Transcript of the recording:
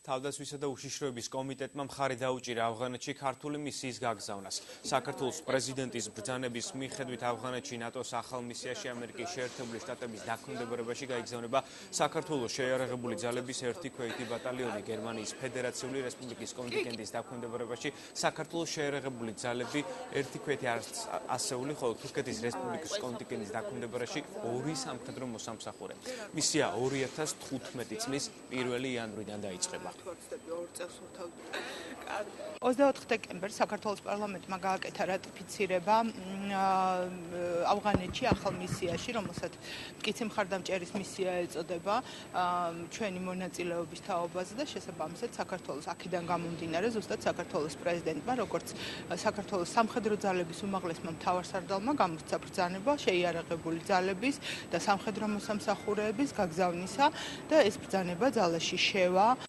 თავდაცვისა და უშიშროების კომიტეტმა მხარი დაუჭირა ავღანეთში ქართული მისიის გაგზავნას. საქართველოს პრეზიდენტის ბრძანების მიხედვით ავღანეთში ნატოს ახალ მისიაში ამერიკის შეერთებული შტატების დაქვემდებარებაში გაიგზავნება საქართველოს შეიარაღებული ძალების 1 ქვეითი ბატალიონი. გერმანიის ფედერაციული რესპუბლიკის კონტინგენტის დაქვემდებარებაში საქართველოს შეიარაღებული ძალები 1 ქვეითი ასეული, ხოლო თურქეთის რესპუბლიკის კონტინგენტის დაქვემდებარებაში 2 სამხედრო მოსამსახურე. მისია 2015 წლის 1 იანვრიდან დაიწყება. 24 დეკემბერს საქართველოს პარლამენტმა გააკეთა რატიფიცირება ავღანეთში ახალ მისიაში, რომელსაც მტკიცე მხარდამჭერის მისია ეწოდება ჩვენი მონაწილეობის თაობაზე და შესაბამისად საქართველოს აქედან გამომდინარე ზუსტად საქართველოს პრეზიდენტმა, როგორც საქართველოს სამხედრო ძალების უმაღლესმა მთავარსარდალმა გამოსცა ბრძანება შეიარაღებული ძალების და სამხედრო მოსამსახურეების გაგზავნისა და ეს ბრძანება ძალაში შევა.